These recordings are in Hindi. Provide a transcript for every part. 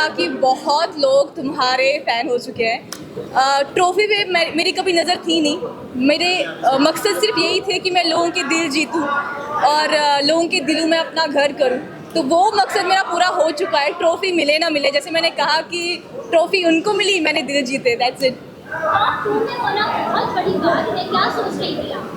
था कि बहुत लोग तुम्हारे फ़ैन हो चुके हैं। ट्रॉफ़ी पे मेरी कभी नज़र थी नहीं। मेरे मकसद सिर्फ यही थे कि मैं लोगों के दिल जीतूं और लोगों के दिलों में अपना घर करूं। तो वो मकसद मेरा पूरा हो चुका है। ट्रॉफ़ी मिले ना मिले, जैसे मैंने कहा कि ट्रॉफ़ी उनको मिली, मैंने दिल जीते। That's it. टॉप 2 में होना बहुत बड़ी बात है, क्या सोच रही थी आप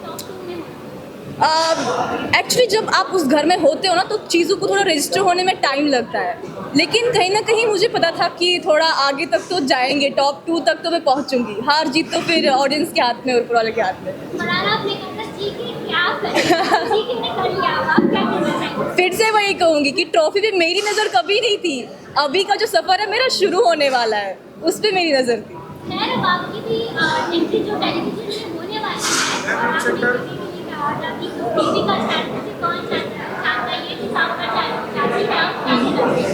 टॉप 2 में होना? एक्चुअली जब आप उस घर में होते हो ना तो चीज़ों को थोड़ा रजिस्टर होने में टाइम लगता है, लेकिन कहीं ना कहीं मुझे पता था कि थोड़ा आगे तक तो जाएंगे, टॉप 2 तक तो मैं पहुंचूंगी। हार जीत तो फिर ऑडियंस के हाथ में और ऊपर वाले के हाथ में। फरहाना आपने कहा था जी कि क्या करें, जी कि ने कर लिया, आप क्या कहना चाहेंगे? फिर से वही कहूंगी कि ट्रॉफी पे मेरी नज़र कभी नहीं थी। अभी का जो सफ़र है मेरा शुरू होने वाला है, उस पर मेरी नज़र थी। खैर अब आपकी भी एंट्री जो टेलीविजन में होने वाली है, और आपने भी कहा था कि टीवी का चैनल से कौन चाहता है कि सामने चैनल आप क्या कहना चाहेंगे?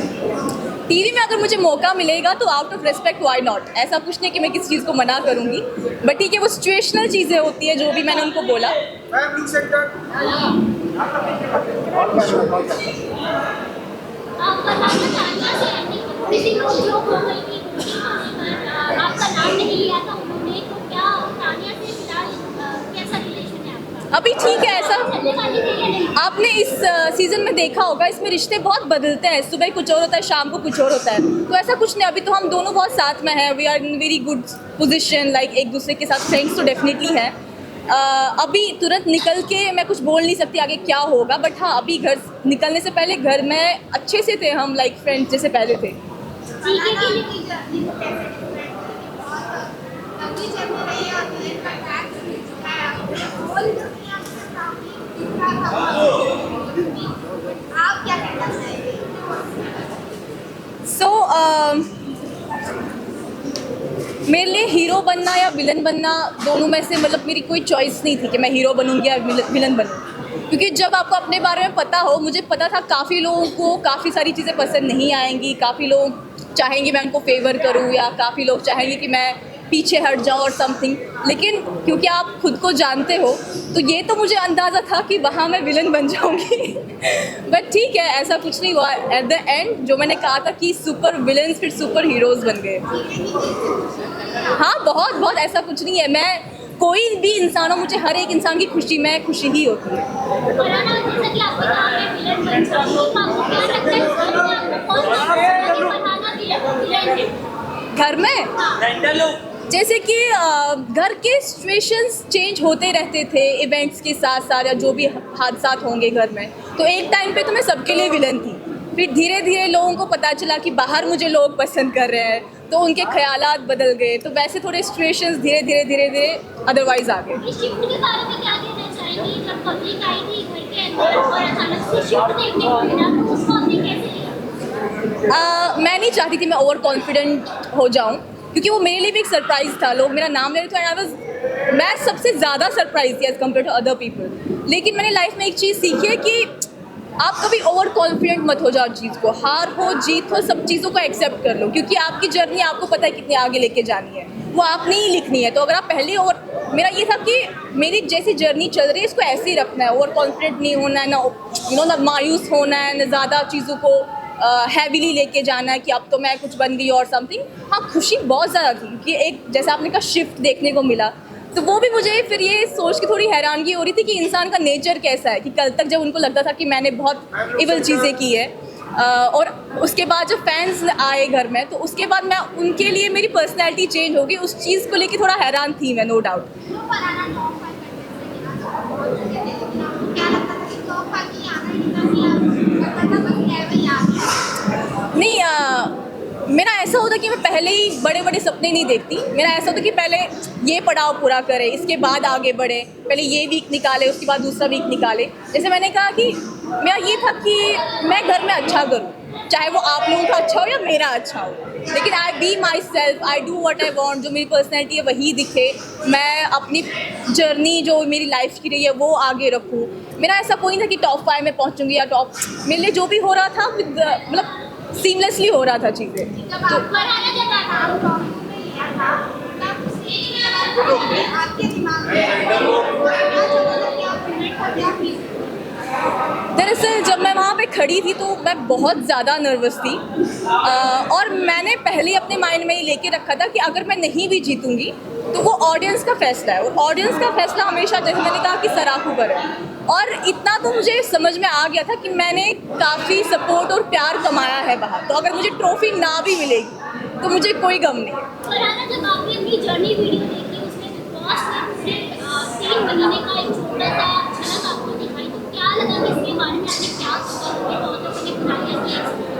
टीवी में अगर मुझे मौका मिलेगा तो out of respect why not. ऐसा कुछ नहीं कि मैं किसी चीज़ को मना करूंगी, बट ठीक है, वो सिचुएशनल चीज़ें होती है, जो भी मैंने उनको बोला। आप बताना चाहना चाहेंगे किसी को जो हो गई थी आपका नाम नहीं लिया था उन्होंने, तो क्या तानिया से फिलहाल कैसा रिलेशन है आपका? अभी ठीक है। ऐसा चलने वाली थी या नहीं? आपने इस सीज़न में देखा होगा, इसमें रिश्ते बहुत बदलते हैं। सुबह कुछ और होता है, शाम को कुछ और होता है। तो ऐसा कुछ नहीं, अभी तो हम दोनों बहुत साथ में हैं। We are in very good position, like एक दूसरे के साथ फ्रेंड्स तो डेफिनेटली है। अभी तुरंत निकल के मैं कुछ बोल नहीं सकती आगे क्या होगा, बट हाँ, अभी घर निकलने से पहले घर में अच्छे से थे हम, लाइक फ्रेंड्स जैसे पहले थे। ठीक है कि आप क्या कहना चाहेंगे? सो मेरे लिए हीरो बनना या विलन बनना, दोनों में से मतलब मेरी कोई चॉइस नहीं थी कि मैं हीरो बनूंगी या विलन बनूंगी। क्योंकि जब आपको अपने बारे में पता हो, मुझे पता था काफ़ी लोगों को काफ़ी सारी चीज़ें पसंद नहीं आएंगी। काफ़ी लोग चाहेंगे मैं उनको फेवर करूं, या काफ़ी लोग चाहेंगे कि मैं पीछे हट जाऊं और समथिंग। लेकिन क्योंकि आप खुद को जानते हो, तो ये तो मुझे अंदाज़ा था कि वहाँ मैं विलन बन जाऊंगी। बट ठीक है, ऐसा कुछ नहीं हुआ। एट द एंड जो मैंने कहा था कि सुपर विलन्स फिर सुपर हीरोज़ बन गए। हाँ, बहुत बहुत, ऐसा कुछ नहीं है। मैं कोई भी इंसान हो, मुझे हर एक इंसान की खुशी में खुशी ही होती है। फरहाना जैसा कि आपने कहा मैं विलन बन सकती हूँ, तो आपको क्या लगता है घर में आपको कौन सा लगता है कि फरहाना विलन है? घर में जैसे कि घर के सिचुएशंस चेंज होते रहते थे इवेंट्स के साथ साथ, या जो भी हादसात होंगे घर में। तो एक टाइम पे तो मैं सबके लिए विलन थी। फिर धीरे धीरे लोगों को पता चला कि बाहर मुझे लोग पसंद कर रहे हैं, तो उनके ख्यालात बदल गए। तो वैसे थोड़े सिचुएशंस धीरे धीरे अदरवाइज आ गए। इस शिफ्ट के बारे में क्या कहना चाहेंगी? जब पब्लिक आई थी घर के अंदर और अचानक से शिफ्ट देखने को मिला, तो उसको आपने कैसे लिया? मैं नहीं चाहती थी मैं ओवर कॉन्फिडेंट हो जाऊं, क्योंकि वो मेरे लिए भी एक सरप्राइज़ था। लोग मेरा नाम ले रहे थे, मैं सबसे ज़्यादा सरप्राइज थी as compare to other people. लेकिन मैंने लाइफ में एक चीज़ सीखी है कि आप कभी ओवर कॉन्फिडेंट मत हो जाओ चीज़ को। हार हो जीत हो, सब चीज़ों को एक्सेप्ट कर लो, क्योंकि आपकी जर्नी आपको पता है कितनी आगे लेके जानी है, वो आपने ही लिखनी है। तो अगर आप पहले मेरा ये था कि मेरी जैसी जर्नी चल रही है इसको ऐसे ही रखना है। ओवर कॉन्फिडेंट नहीं होना है, ना ना मायूस होना है, ना ज़्यादा चीज़ों को हैवीली लेके जाना है कि अब तो मैं कुछ बन गई और समथिंग। हाँ, खुशी बहुत ज़्यादा थी कि एक जैसा आपने कहा शिफ्ट देखने को मिला, तो वो भी मुझे फिर ये सोच के थोड़ी हैरानगी हो रही थी कि इंसान का नेचर कैसा है। कि कल तक जब उनको लगता था कि मैंने बहुत इवल चीज़ें की है, और उसके बाद जब फैंस आए घर में, तो उसके बाद मैं उनके लिए मेरी पर्सनैलिटी चेंज हो गई। उस चीज़ को लेके थोड़ा हैरान थी मैं, नो डाउट। क्यों फरहाना टॉप 5 करने से गिरा? आपको क्या लगता था कि टॉप 5 में आना ही नहीं था, कि लगता था बस लेवल आ गया? नहीं, मेरा ऐसा होता कि मैं पहले ही बड़े बड़े सपने नहीं देखती। मेरा ऐसा होता कि पहले ये पड़ाव पूरा करें, इसके बाद आगे बढ़े। पहले ये वीक निकाले, उसके बाद दूसरा वीक निकाले। जैसे मैंने कहा कि मेरा ये था कि मैं घर में अच्छा करूँ, चाहे वो आप लोगों का अच्छा हो या मेरा अच्छा हो, लेकिन I be myself, I do what I want. जो मेरी पर्सनैलिटी है वही दिखे। मैं अपनी जर्नी जो मेरी लाइफ की रही है वो आगे रखूँ। मेरा ऐसा कोई नहीं था कि टॉप 5 में पहुँचूँगी या टॉप। मेरे लिए जो भी हो रहा था मतलब सीमलेसली हो रहा था चीज़ें। जब आप फरहाना जब नाम टॉप 2 में लिया था, तब आपके दिमाग में क्या चल रहा था, क्या फील? दरअसल जब मैं वहाँ पे खड़ी थी तो मैं बहुत ज़्यादा नर्वस थी और मैंने पहले अपने माइंड में ये लेके रखा था कि अगर मैं नहीं भी जीतूंगी तो वो ऑडियंस का फैसला है, और ऑडियंस का फैसला हमेशा, जैसे मैंने कहा, कि सराखों पर है। और इतना तो मुझे समझ में आ गया था कि मैंने काफ़ी सपोर्ट और प्यार कमाया है बाहर, तो अगर मुझे ट्रॉफी ना भी मिलेगी तो मुझे कोई गम नहीं है। और आना, जब आपने अपनी जर्नी वीडियो देखी, उसमें बिग बॉस ने पूरे 3 महीने का एक छोटा सा झलक आपको दिखाई, तो क्या लगा कि इसके बारे में आपने क्या सोचा कि बहुत लोगों ने बुराइयां की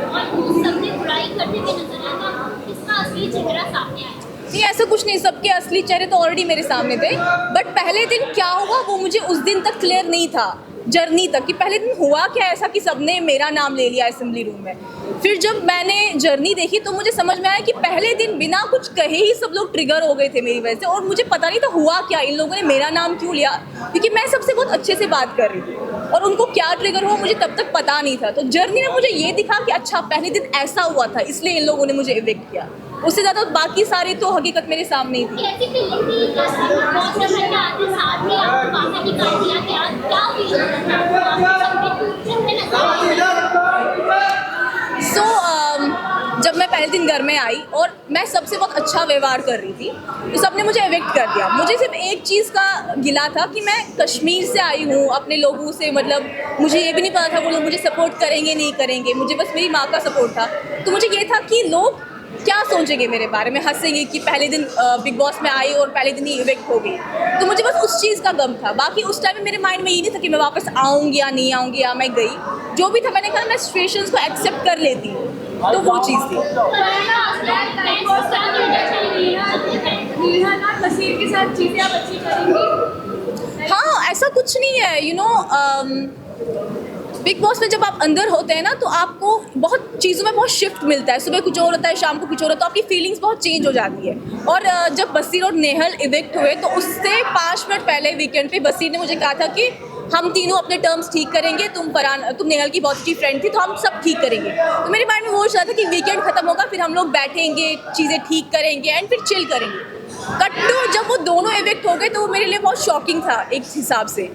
और वो सबने बुराई करते हुए नजर आया, तो इसका असली चेहरा सामने आया? नहीं, ऐसा कुछ नहीं, सबके असली चेहरे तो ऑलरेडी मेरे सामने थे, बट पहले दिन क्या हुआ वो मुझे उस दिन तक क्लियर नहीं था, जर्नी तक, कि पहले दिन हुआ क्या ऐसा कि सबने मेरा नाम ले लिया असेंबली रूम में। फिर जब मैंने जर्नी देखी तो मुझे समझ में आया कि पहले दिन बिना कुछ कहे ही सब लोग ट्रिगर हो गए थे मेरी वजह से, और मुझे पता नहीं था हुआ क्या, इन लोगों ने मेरा नाम क्यों लिया, क्योंकि मैं सबसे बहुत अच्छे से बात कर रही थी और उनको क्या ट्रिगर हुआ मुझे तब तक पता नहीं था। तो जर्नी में मुझे ये दिखा कि अच्छा, पहले दिन ऐसा हुआ था इसलिए इन लोगों ने मुझे इविक्ट किया। उससे ज़्यादा बाकी सारी तो हकीकत मेरे सामने ही थी। कैसी फीलिंग थी जैसे बहुत से घर के आते साथ में आपको काफी निकाल दिया, क्या फील होता था आपको, सबके टूटते नजर सो जब मैं पहले दिन घर में आई और मैं सबसे बहुत अच्छा व्यवहार कर रही थी तो सबने मुझे इविक्ट कर दिया। मुझे सिर्फ एक चीज़ का गिला था कि मैं कश्मीर से आई हूँ, अपने लोगों से, मतलब मुझे ये भी नहीं पता था वो लोग मुझे सपोर्ट करेंगे नहीं करेंगे, मुझे बस मेरी माँ का सपोर्ट था। तो मुझे ये था कि लोग क्या सोचेंगे मेरे बारे में, हंसेंगे कि पहले दिन बिग बॉस में आई और पहले दिन ही इविक्ट हो गई। तो मुझे बस उस चीज़ का गम था, बाकी उस टाइम में मेरे माइंड में ये नहीं था कि मैं वापस आऊँगी या नहीं आऊँगी या मैं गई। जो भी था मैंने कहा मैं सिचुएशंस को एक्सेप्ट कर लेती हूँ, तो वो चीज़ थी। तस्वीर के साथ चीजें आप अच्छी करेंगी? हाँ, ऐसा कुछ नहीं है, यू नो, बिग बॉस में जब आप अंदर होते हैं ना तो आपको बहुत चीज़ों में बहुत शिफ्ट मिलता है, सुबह कुछ और होता है, शाम को कुछ और होता है, तो आपकी फीलिंग्स बहुत चेंज हो जाती है। और जब बसीर और नेहल इविक्ट हुए तो उससे 5 मिनट पहले वीकेंड पे बसीर ने मुझे कहा था कि हम तीनों अपने टर्म्स ठीक करेंगे, तुम नेहल की बहुत अच्छी फ्रेंड थी तो हम सब ठीक करेंगे। तो मेरे माइंड में वो चल रहा था कि वीकेंड खत्म होगा, फिर हम लोग बैठेंगे, चीज़ें ठीक करेंगे एंड फिर चिल करेंगे। कट टू जब वो दोनों इविक्ट हो गए तो वो मेरे लिए बहुत शॉकिंग था एक हिसाब से।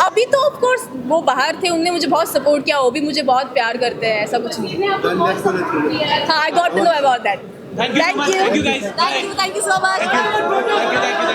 अभी तो ऑफ कोर्स वो बाहर थे, उनने मुझे बहुत सपोर्ट किया, वो भी मुझे बहुत प्यार करते हैं, ऐसा कुछ नहीं। हाँ, I got to know about that. Thank you so much. Thank you guys. Thank you so much. Thank you.